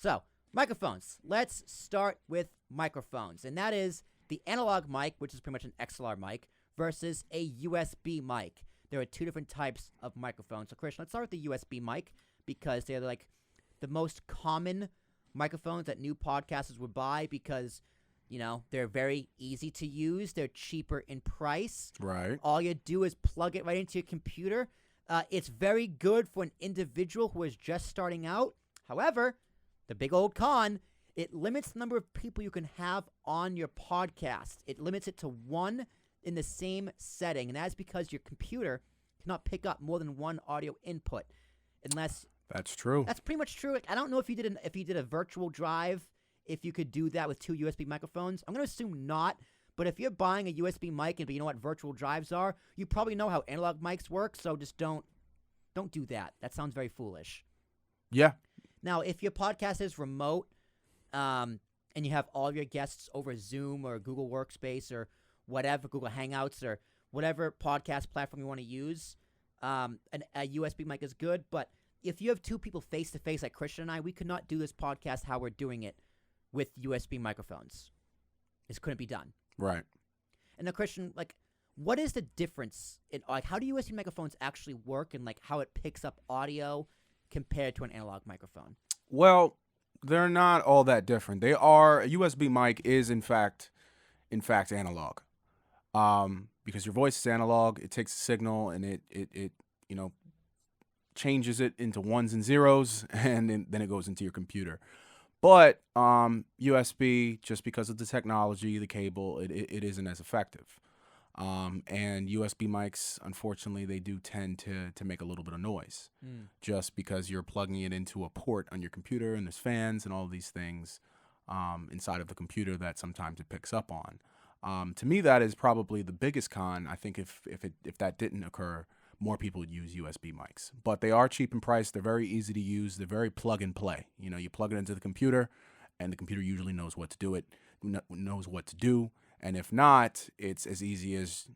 So, microphones. Let's start with microphones. And that is the analog mic, which is pretty much an XLR mic, versus a USB mic. There are two different types of microphones. So, Christian, let's start with the USB mic because they're like the most common microphones that new podcasters would buy because, you know, they're very easy to use. They're cheaper in price. Right. All you do is plug it right into your computer. It's very good for an individual who is just starting out. However, the big old con, it limits the number of people you can have on your podcast. It limits it to one in the same setting, and that's because your computer cannot pick up more than one audio input unless... That's true. That's pretty much true. I don't know if you did a virtual drive, if you could do that with two USB microphones. I'm going to assume not, but if you're buying a USB mic and you know what virtual drives are, you probably know how analog mics work, so just don't do that. That sounds very foolish. Yeah. Now, if your podcast is remote and you have all of your guests over Zoom or Google Workspace or whatever, Google Hangouts or whatever podcast platform you want to use, a USB mic is good, but if you have two people face-to-face like Christian and I, we could not do this podcast how we're doing it with USB microphones. This couldn't be done. Right. And now, Christian, like, what is the difference in, like, how do USB microphones actually work and, like, how it picks up audio compared to an analog microphone? Well, they're not all that different. A USB mic is, in fact, analog. Because your voice is analog, it takes a signal and it you know, changes it into ones and zeros, and then it goes into your computer. But USB, just because of the technology, the cable, it isn't as effective. And USB mics, unfortunately, they do tend to make a little bit of noise, just because you're plugging it into a port on your computer, and there's fans and all these things inside of the computer that sometimes it picks up on. To me, that is probably the biggest con. I think if that didn't occur, more people would use USB mics. But they are cheap in price. They're very easy to use. They're very plug and play. You know, you plug it into the computer, and the computer usually knows what to do. And if not, it's as easy as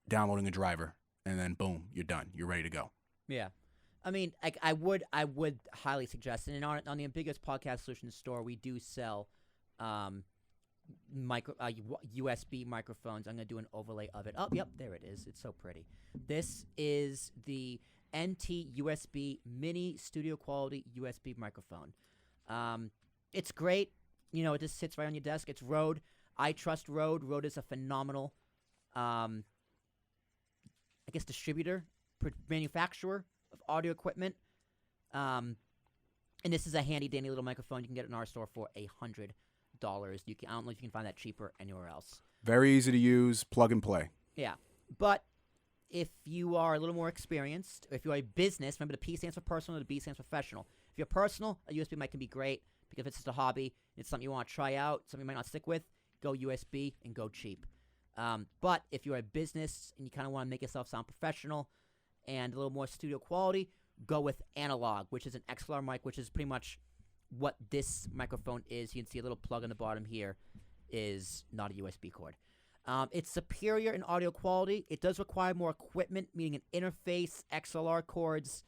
downloading a driver, and then boom, you're done. You're ready to go. Yeah. I mean, I would highly suggest, and on the Biggest Podcast Solutions store, we do sell USB microphones. I'm going to do an overlay of it. Oh, yep, there it is. It's so pretty. This is the NT USB Mini Studio Quality USB microphone. It's great. You know, it just sits right on your desk. It's Rode. I trust Rode. Rode is a phenomenal, distributor, manufacturer of audio equipment. And this is a handy-dandy little microphone. You can get it in our store for $100. I don't know if you can find that cheaper anywhere else. Very easy to use, plug and play. Yeah, but if you are a little more experienced, if you're a business, remember the P stands for personal, the B stands for professional. If you're personal, a USB mic can be great because if it's just a hobby, it's something you want to try out, something you might not stick with, go USB and go cheap. But if you're a business and you kind of want to make yourself sound professional and a little more studio quality, go with analog, which is an XLR mic, which is pretty much what this microphone is. You can see a little plug on the bottom here is not a USB cord. It's superior in audio quality. It does require more equipment, meaning an interface, XLR cords,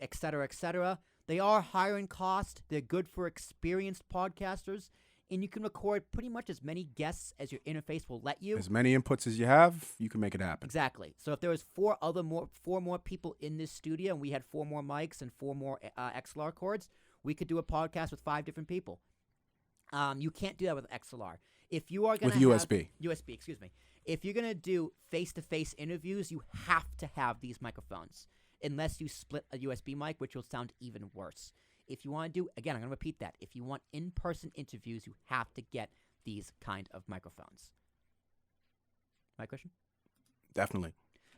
etc., etc. They are higher in cost. They're good for experienced podcasters, and you can record pretty much as many guests as your interface will let you. As many inputs as you have, you can make it happen. Exactly. So if there was four more people in this studio, and we had 4 more mics and 4 more XLR cords, we could do a podcast with 5 different people. You can't do that with XLR. If you are going to USB, excuse me. If you're going to do face-to-face interviews, you have to have these microphones, unless you split a USB mic, which will sound even worse. If you want to do, again, I'm going to repeat that. If you want in-person interviews, you have to get these kind of microphones. My question? Definitely.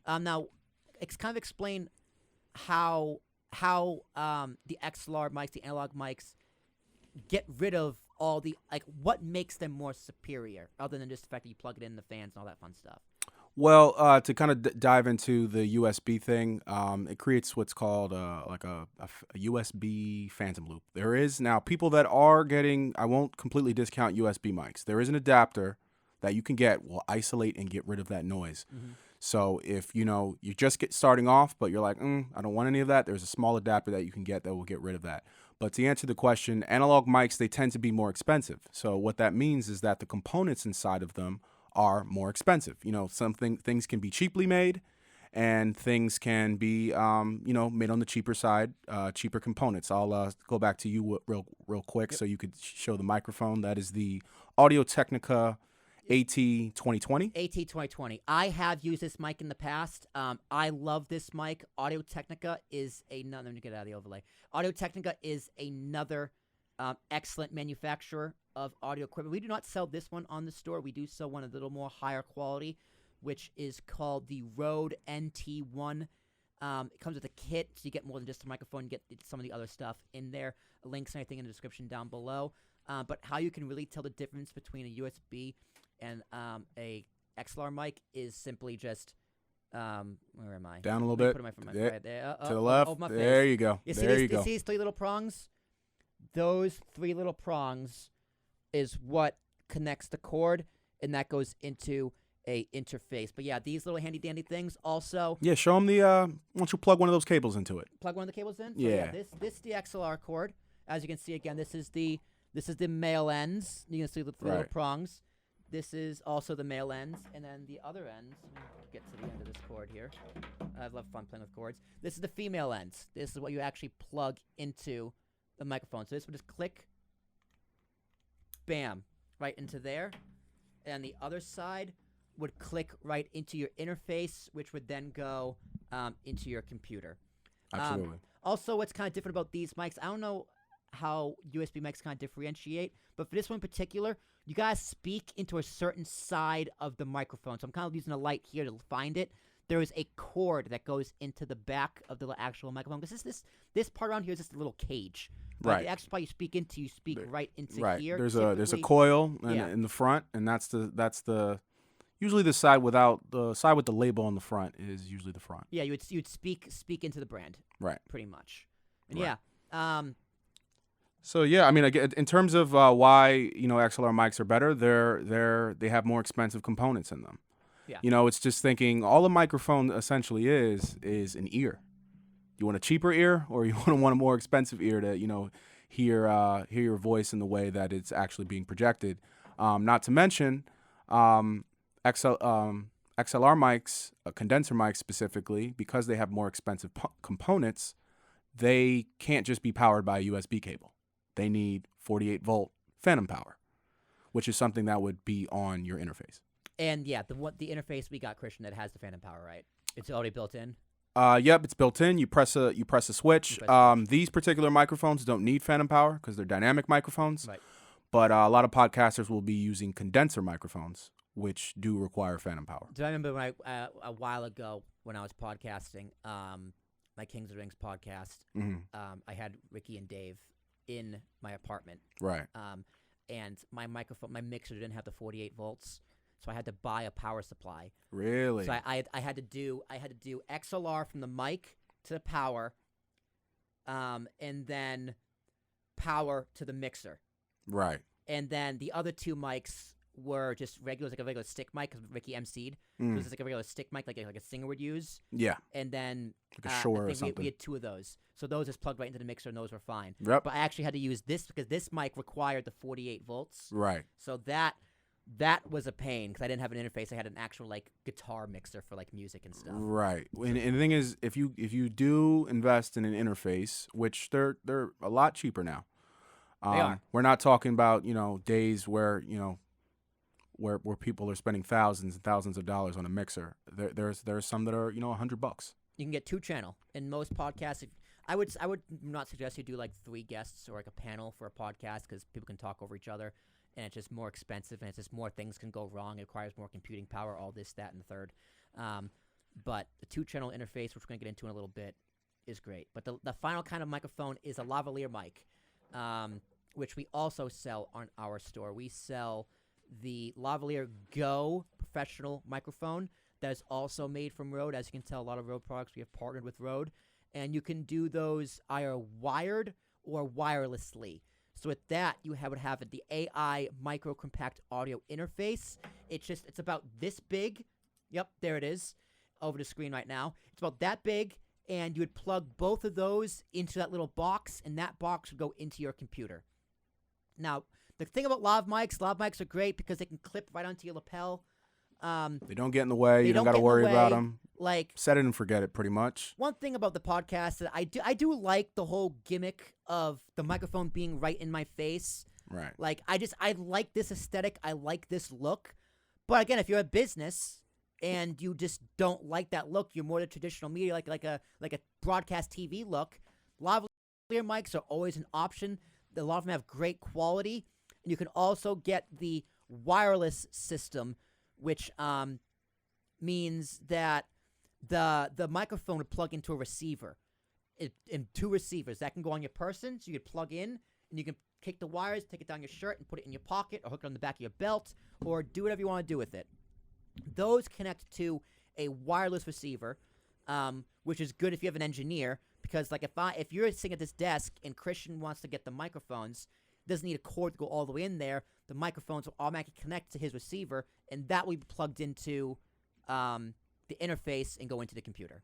Now, kind of explain how the XLR mics, the analog mics, get rid of all the, like, what makes them more superior, other than just the fact that you plug it in the fans and all that fun stuff? Well, to kind of dive into the USB thing, it creates what's called like a USB phantom loop. There is now people that are getting, I won't completely discount USB mics. There is an adapter that you can get will isolate and get rid of that noise. Mm-hmm. So if, you just starting off, but you're like, I don't want any of that, there's a small adapter that you can get that will get rid of that. But to answer the question, analog mics, they tend to be more expensive. So what that means is that the components inside of them are more expensive. You know, things can be cheaply made, and things can be, made on the cheaper side, cheaper components. I'll go back to you real quick so you could show the microphone. That is the Audio-Technica AT2020. AT2020. I have used this mic in the past. I love this mic. Audio-Technica is another. Let me get out of the overlay. Audio-Technica is another excellent manufacturer of audio equipment. We do not sell this one on the store. We do sell one a little more higher quality, which is called the Rode NT1. It comes with a kit, so you get more than just a microphone. You get some of the other stuff in there. Links and everything in the description down below. But how you can really tell the difference between a USB and a XLR mic is simply just where am I? Down a little bit. Put my There, right there. to the left. My There face. you go. You there you you go. see these 3 little prongs? Those 3 little prongs is what connects the cord, and that goes into a interface. But yeah, these little handy dandy things also. Yeah, show them the. Why don't you plug one of those cables into it? Plug one of the cables in. So Yeah. This is the XLR cord. As you can see again, this is the male ends. You can see the 3 little Right. prongs. This is also the male ends, and then the other ends. Let me get to the end of this cord here. I love fun playing with cords. This is the female ends. This is what you actually plug into the microphone. So this would just click, bam, right into there, and the other side would click right into your interface, which would then go into your computer. Absolutely. Also, what's kind of different about these mics, I don't know how USB mics kind of differentiate, but for this one in particular, you guys speak into a certain side of the microphone. So I'm kind of using a light here to find it. There is a cord that goes into the back of the actual microphone. This part around here is just a little cage. But Right. the actual part you speak into, you speak right into Right. here. There's a Typically- coil Yeah. in the front, and that's the usually the side with the label on the front is usually the front. Yeah, you'd speak into the brand. Right. Pretty much. And Right. yeah. So yeah, I mean, again, in terms of why XLR mics are better, they have more expensive components in them. Yeah. It's just thinking all a microphone essentially is an ear. You want a cheaper ear, or you want a more expensive ear to hear your voice in the way that it's actually being projected. Not to mention XLR mics, condenser mics specifically, because they have more expensive components, they can't just be powered by a USB cable. They need 48-volt phantom power, which is something that would be on your interface. And yeah, the interface we got, Christian, that has the phantom power, right? It's already built in. Yep, it's built in. You press a switch. These particular microphones don't need phantom power because they're dynamic microphones. Right. But a lot of podcasters will be using condenser microphones, which do require phantom power. Do I remember when a while ago when I was podcasting, my Kings of the Rings podcast, I had Ricky and Dave in my apartment. Right. And my mixer didn't have the 48 volts, so I had to buy a power supply. Really? So I had to do XLR from the mic to the power, and then power to the mixer. Right. And then the other 2 mics were just like a regular stick mic, because Ricky emceed. So it was just like a regular stick mic, like a singer would use. Yeah. And then Like a Shure I or think something. we had 2 of those. So those just plugged right into the mixer, and those were fine. Yep. But I actually had to use this because this mic required the 48 volts. Right. So that was a pain because I didn't have an interface. I had an actual like guitar mixer for like music and stuff. Right. And the thing is, if you do invest in an interface, which they're a lot cheaper now. They are. We're not talking about days where where people are spending thousands and thousands of dollars on a mixer. There's some that are $100. You can get 2-channel in most podcasts. I would not suggest you do like 3 guests or like a panel for a podcast because people can talk over each other, and it's just more expensive, and it's just more things can go wrong. It requires more computing power, all this, that, and the third. But the 2-channel interface, which we're gonna get into in a little bit, is great. But the final kind of microphone is a lavalier mic, which we also sell on our store. We sell the lavalier Go professional microphone that is also made from Rode. As you can tell, a lot of Rode products we have partnered with Rode, and you can do those either wired or wirelessly. So with that, you would have the AI micro compact audio interface. It's about this big. Yep, there it is over the screen right now. It's about that big, and you would plug both of those into that little box, and that box would go into your computer. Now, the thing about lav mics are great because they can clip right onto your lapel. They don't get in the way. You don't got to get in the worry about way. them. Like, set it and forget it, pretty much. one thing about the podcast that I do like the whole gimmick of the microphone being right in my face. Right. Like, I like this aesthetic. I like this look. But again, if you're a business and you just don't like that look, you're more the traditional media, like a broadcast TV look. Lavalier mics are always an option. A lot of them have great quality, and you can also get the wireless system, which means that the microphone would plug into a receiver, in 2 receivers that can go on your person, so you could plug in and you can take the wires, take it down your shirt, and put it in your pocket, or hook it on the back of your belt, or do whatever you want to do with it. Those connect to a wireless receiver, which is good if you have an engineer, because like if you're sitting at this desk and Christian wants to get the microphones, doesn't need a cord to go all the way in there. The microphones will automatically connect to his receiver, and that will be plugged into the interface and go into the computer.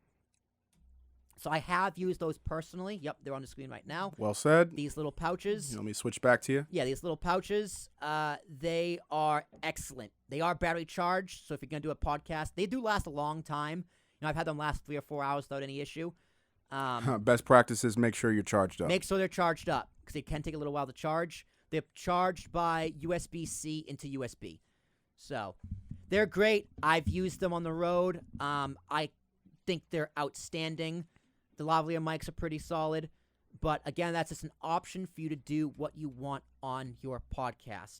So I have used those personally. Yep, they're on the screen right now. Well said. These little pouches. You want me to switch back to you? Yeah, these little pouches, they are excellent. They are battery charged, so if you're going to do a podcast, they do last a long time. You know, I've had them last 3 or 4 hours without any issue. Best practices, make sure you're charged up. Make sure they're charged up, because they can take a little while to charge. They're charged by USB-C into USB. So, they're great. I've used them on the road. I think they're outstanding. The lavalier mics are pretty solid. But again, that's just an option for you to do what you want on your podcast.